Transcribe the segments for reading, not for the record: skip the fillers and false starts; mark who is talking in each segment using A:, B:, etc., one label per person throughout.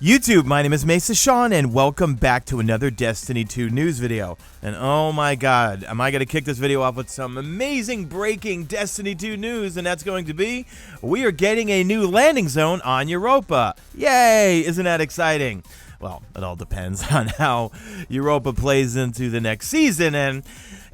A: YouTube, my name is Mesa Sean, and welcome back to another Destiny 2 news video. And oh my god, am I going to kick this video off with some amazing breaking Destiny 2 news, and that's going to be, we are getting a new landing zone on Europa. Yay! Isn't that exciting? Well, it all depends on how Europa plays into the next season, and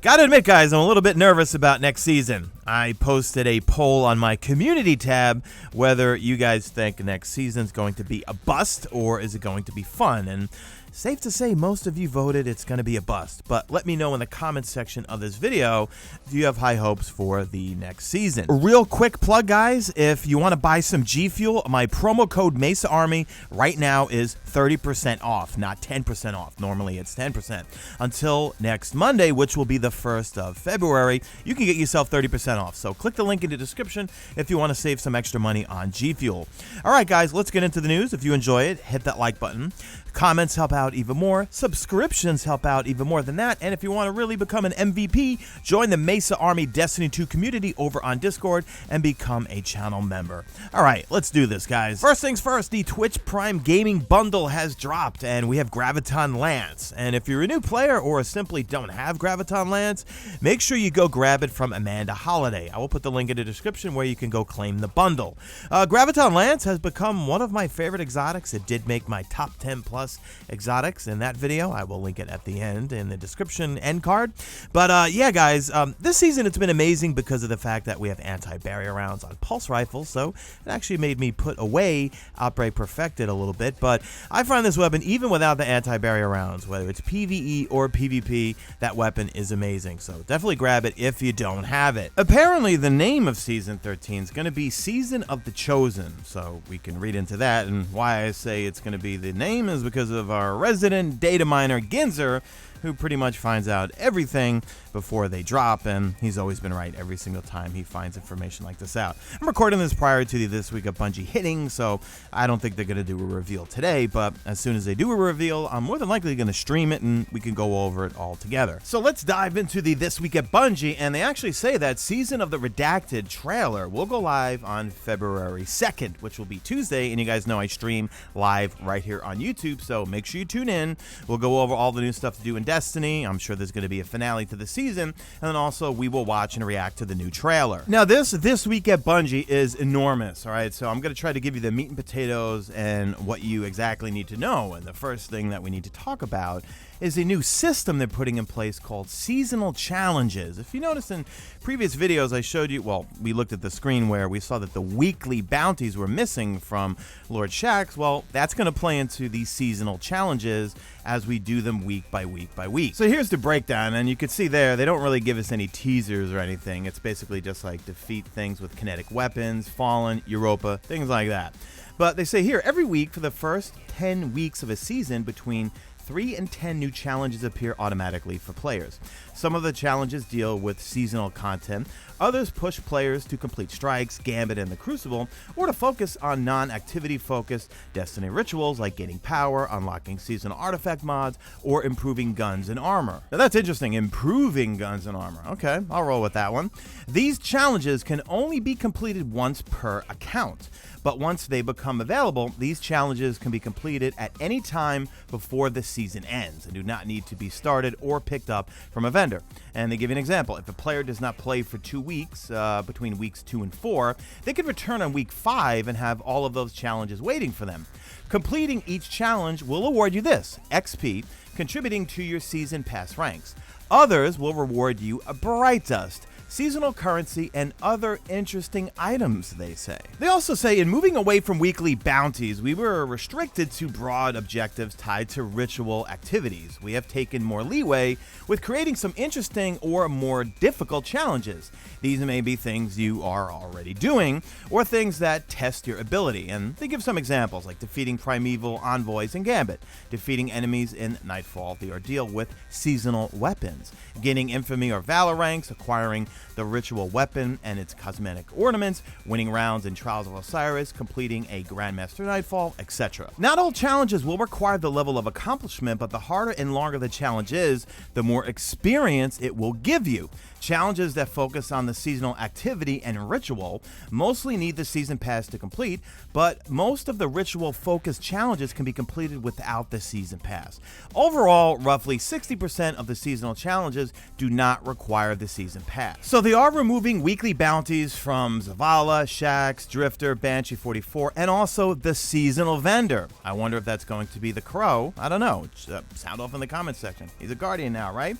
A: gotta admit, guys, I'm a little bit nervous about next season. I posted a poll on my community tab whether you guys think next season's going to be a bust or is it going to be fun, and safe to say most of you voted it's going to be a bust, but let me know in the comments section of this video, do you have high hopes for the next season? A real quick plug, guys, if you want to buy some G Fuel, my promo code Mesa Army right now is 30% off, not 10% off. Normally it's 10%. Until next Monday, which will be the 1st of February, you can get yourself 30% off. So click the link in the description if you want to save some extra money on G Fuel. All right, guys, let's get into the news. If you enjoy it, hit that like button. Comments help out even more. Subscriptions help out even more than that. And if you want to really become an MVP, join the Mesa Army Destiny 2 community over on Discord and become a channel member. All right, let's do this, guys. First things first, the Twitch Prime Gaming Bundle has dropped, and we have Graviton Lance. And if you're a new player or simply don't have Graviton Lance, make sure you go grab it from Amanda Holiday. I will put the link in the description where you can go claim the bundle. Graviton Lance has become one of my favorite exotics. It did make my top 10 plus exotics in that video. I will link it at the end in the description end card. But yeah, guys, this season it's been amazing because of the fact that we have anti-barrier rounds on pulse rifles, so it actually made me put away Outbreak Perfected a little bit. But I find this weapon, even without the anti-barrier rounds, whether it's PvE or PvP, that weapon is amazing. So definitely grab it if you don't have it. Apparently, the name of Season 13 is going to be Season of the Chosen, so we can read into that. And why I say it's going to be the name is because of our resident data miner Ginzer, who pretty much finds out everything before they drop, and he's always been right every single time he finds information like this out. I'm recording this prior to This Week of Bungie hitting, so I don't think they're going to do a reveal today, but as soon as they do a reveal, I'm more than likely going to stream it, and we can go over it all together. So let's dive into the This Week at Bungie, and they actually say that Season of the Redacted trailer will go live on February 2nd, which will be Tuesday, and you guys know I stream live right here on YouTube, so make sure you tune in. We'll go over all the new stuff to do in Destiny. I'm sure there's going to be a finale to the season, and then also we will watch and react to the new trailer. Now this Week at Bungie is enormous, all right? So I'm going to try to give you the meat and potatoes and what you exactly need to know. And the first thing that we need to talk about is a new system they're putting in place called seasonal challenges. If you notice in previous videos I showed you, well, we looked at the screen where we saw that the weekly bounties were missing from Lord Shaxx. Well, that's going to play into these seasonal challenges as we do them week by week by week. So here's the breakdown, and you can see there, they don't really give us any teasers or anything. It's basically just like defeat things with kinetic weapons, Fallen, Europa, things like that. But they say here, every week for the first 10 weeks of a season, between 3 and 10 new challenges appear automatically for players. Some of the challenges deal with seasonal content, others push players to complete strikes, Gambit, and the Crucible, or to focus on non-activity focused Destiny rituals like gaining power, unlocking seasonal artifact mods, or improving guns and armor. Now that's interesting, improving guns and armor. Okay, I'll roll with that one. These challenges can only be completed once per account, but once they become available, these challenges can be completed at any time before the season ends and do not need to be started or picked up from a vendor. And they give you an example. If a player does not play for 2 weeks, between weeks 2 and 4, they could return on week 5 and have all of those challenges waiting for them. Completing each challenge will award you this, XP, contributing to your season pass ranks. Others will reward you a Bright Dust, seasonal currency, and other interesting items, they say. They also say in moving away from weekly bounties, we were restricted to broad objectives tied to ritual activities. We have taken more leeway with creating some interesting or more difficult challenges. These may be things you are already doing, or things that test your ability, and they give some examples like defeating primeval envoys in Gambit, defeating enemies in Nightfall, the ordeal with seasonal weapons, gaining infamy or valor ranks, acquiring the ritual weapon and its cosmetic ornaments, winning rounds in Trials of Osiris, completing a Grandmaster Nightfall, etc. Not all challenges will require the level of accomplishment, but the harder and longer the challenge is, the more experience it will give you. Challenges that focus on the seasonal activity and ritual mostly need the season pass to complete, but most of the ritual-focused challenges can be completed without the season pass. Overall, roughly 60% of the seasonal challenges do not require the season pass. So they are removing weekly bounties from Zavala, Shax, Drifter, Banshee 44, and also the seasonal vendor. I wonder if that's going to be the Crow. I don't know. Sound off in the comments section. He's a Guardian now, right?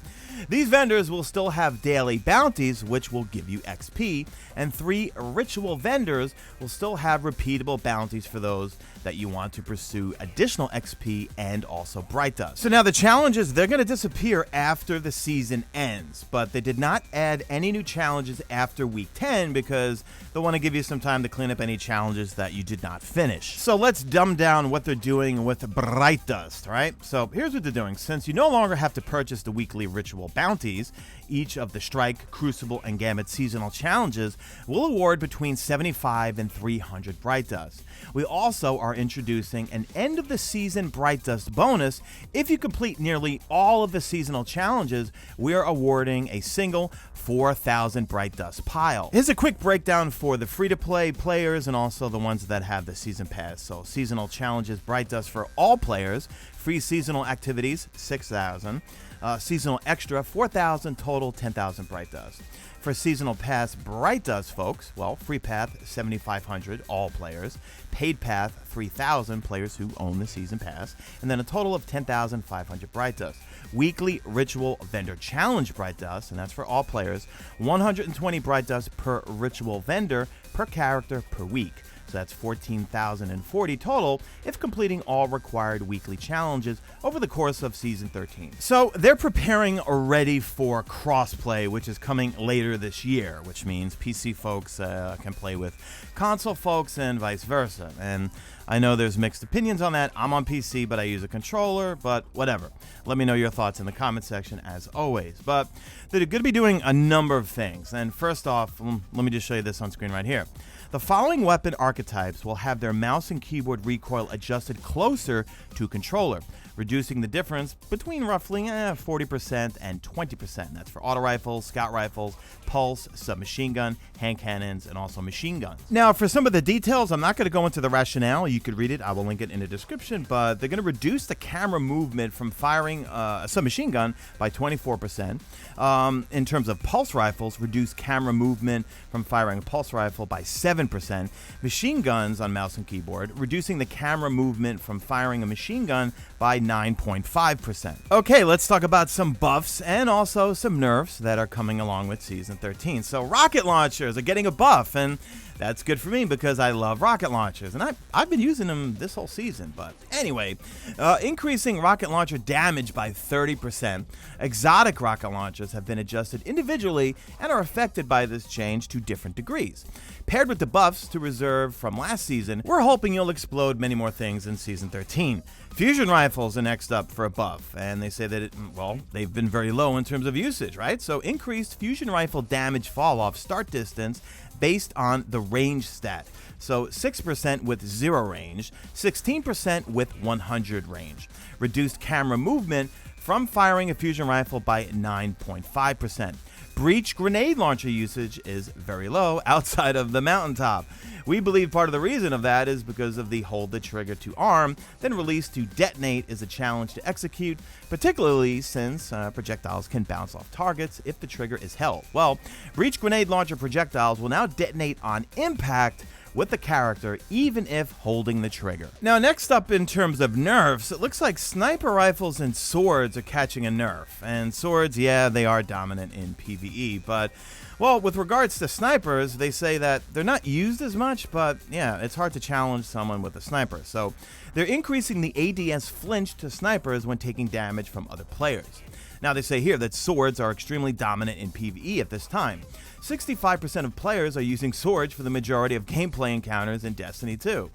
A: These vendors will still have daily bounties, which will give you XP, and 3 ritual vendors will still have repeatable bounties for those that you want to pursue additional XP and also Bright Dust. So now the challenges, they're going to disappear after the season ends, but they did not add any new challenges after week 10 because they want to give you some time to clean up any challenges that you did not finish. So let's dumb down what they're doing with Bright Dust, right? So here's what they're doing. Since you no longer have to purchase the weekly ritual bounties, each of the Strike, Crucible, and Gambit seasonal challenges will award between 75 and 300 Bright Dust. We also are introducing an end of the season Bright Dust bonus. If you complete nearly all of the seasonal challenges, we are awarding a single 4,000 Bright Dust pile. Here's a quick breakdown for the free-to-play players and also the ones that have the season pass. So seasonal challenges Bright Dust for all players, free seasonal activities 6,000, seasonal extra 4,000, total 10,000 Bright Dust. For seasonal pass Bright Dust folks, well, free path 7,500 all players, paid path 3,000 players who own the season pass, and then a total of 10,500 Bright Dust. Weekly ritual vendor challenge Bright Dust, and that's for all players, 120 Bright Dust per ritual vendor per character per week. So that's 14,040 total if completing all required weekly challenges over the course of Season 13. So they're preparing already for crossplay, which is coming later this year, which means PC folks can play with console folks and vice versa. And I know there's mixed opinions on that. I'm on PC, but I use a controller, but whatever. Let me know your thoughts in the comment section as always. But they're going to be doing a number of things. And first off, let me just show you this on screen right here. The following weapon archetypes will have their mouse and keyboard recoil adjusted closer to controller, reducing the difference between roughly 40% and 20%. That's for auto rifles, scout rifles, pulse, submachine gun, hand cannons, and also machine guns. Now, for some of the details, I'm not going to go into the rationale. You could read it. I will link it in the description, but they're going to reduce the camera movement from firing a submachine gun by 24%. In terms of pulse rifles, reduce camera movement from firing a pulse rifle by 7%. Machine guns on mouse and keyboard, reducing the camera movement from firing a machine gun by 9.5%. Okay, let's talk about some buffs and also some nerfs that are coming along with Season 13. So rocket launchers are getting a buff, and that's good for me because I love rocket launchers, and I've been using them this whole season. But anyway, increasing rocket launcher damage by 30%. Exotic rocket launchers have been adjusted individually and are affected by this change to different degrees. Paired with the buffs to reserve from last season, we're hoping you'll explode many more things in Season 13. Fusion rifles are next up for a buff, and they say that, they've been very low in terms of usage, right? So increased fusion rifle damage fall-off start distance based on the range stat. So 6% with 0 range, 16% with 100 range. Reduced camera movement from firing a fusion rifle by 9.5%. Breach grenade launcher usage is very low outside of the mountaintop. We believe part of the reason of that is because of the hold the trigger to arm, then release to detonate is a challenge to execute, particularly since projectiles can bounce off targets if the trigger is held. Well, breach grenade launcher projectiles will now detonate on impact with the character, even if holding the trigger. Now, next up in terms of nerfs, it looks like sniper rifles and swords are catching a nerf. And swords, yeah, they are dominant in PvE, but, well, with regards to snipers, they say that they're not used as much, but yeah, it's hard to challenge someone with a sniper. So they're increasing the ADS flinch to snipers when taking damage from other players. Now, they say here that swords are extremely dominant in PvE at this time. 65% of players are using swords for the majority of gameplay encounters in Destiny 2.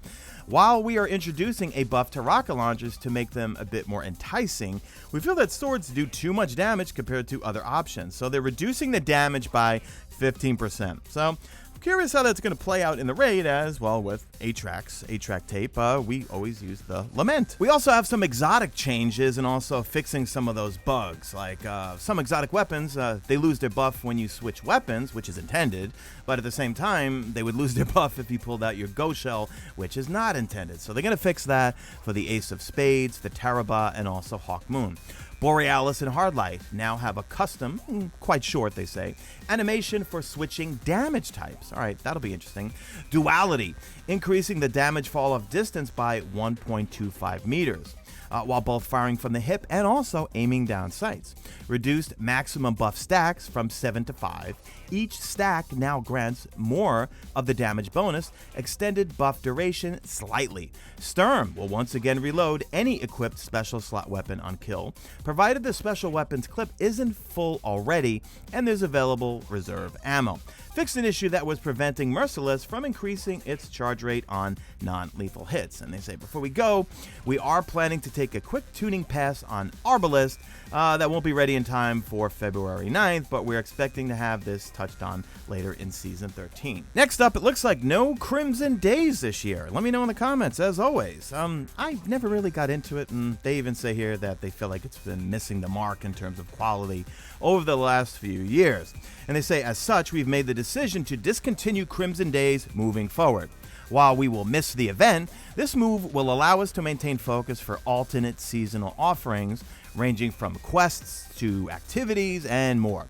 A: While we are introducing a buff to rocket launchers to make them a bit more enticing, we feel that swords do too much damage compared to other options, so they're reducing the damage by 15%. So I'm curious how that's going to play out in the raid, as well with 8-track tape. We always use the Lament. We also have some exotic changes and also fixing some of those bugs. Like some exotic weapons, they lose their buff when you switch weapons, which is intended, but at the same time, they would lose their buff if you pulled out your Go Shell, which is not intended. So they're going to fix that for the Ace of Spades, the Taraba, and also Hawk Moon. Borealis and Hard Life now have a custom, quite short they say, animation for switching damage types. All right, that'll be interesting. Duality, increasing the damage fall off distance by 1.25 meters. While both firing from the hip and also aiming down sights. Reduced maximum buff stacks from 7 to 5. Each stack now grants more of the damage bonus, extended buff duration slightly. Sturm will once again reload any equipped special slot weapon on kill, provided the special weapons clip isn't full already and there's available reserve ammo. Fixed an issue that was preventing Merciless from increasing its charge rate on non-lethal hits. And they say, before we go, we are planning to take a quick tuning pass on Arbalest that won't be ready in time for February 9th, but we're expecting to have this touched on later in Season 13. Next up, it looks like no Crimson Days this year. Let me know in the comments, as always. I never really got into it, and they even say here that they feel like it's been missing the mark in terms of quality over the last few years. And they say, as such, we've made the decision to discontinue Crimson Days moving forward. While we will miss the event, this move will allow us to maintain focus for alternate seasonal offerings, ranging from quests to activities and more.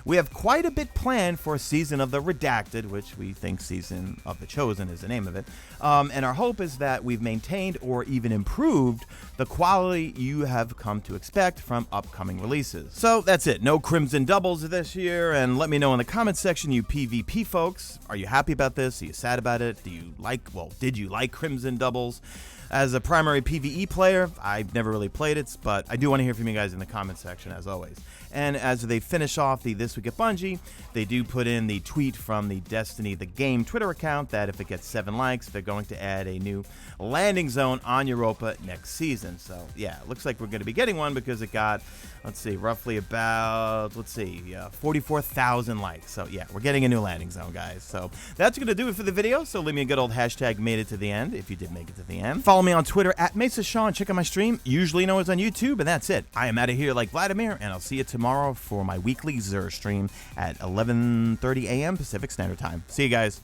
A: We have quite a bit planned for Season of the Redacted, which we think Season of the Chosen is the name of it, and our hope is that we've maintained or even improved the quality you have come to expect from upcoming releases. So that's it, no Crimson Doubles this year, and let me know in the comments section, you PvP folks, are you happy about this? Are you sad about it? Did you like Crimson Doubles? As a primary PvE player, I've never really played it, but I do want to hear from you guys in the comment section, as always. And as they finish off the This Week at Bungie, they do put in the tweet from the Destiny the Game Twitter account that if it gets 7 likes, they're going to add a new landing zone on Europa next season. So, yeah, it looks like we're going to be getting one because it got, roughly about, 44,000 likes. So, yeah, we're getting a new landing zone, guys. So, that's going to do it for the video. So, leave me a good old hashtag made it to the end if you did make it to the end. Follow me on Twitter at Mesa Sean. Check out my stream. Usually know it's on YouTube, and that's it. I am out of here like Vladimir, and I'll see you tomorrow for my weekly Xur stream at 11:30 a.m. Pacific Standard Time. See you guys.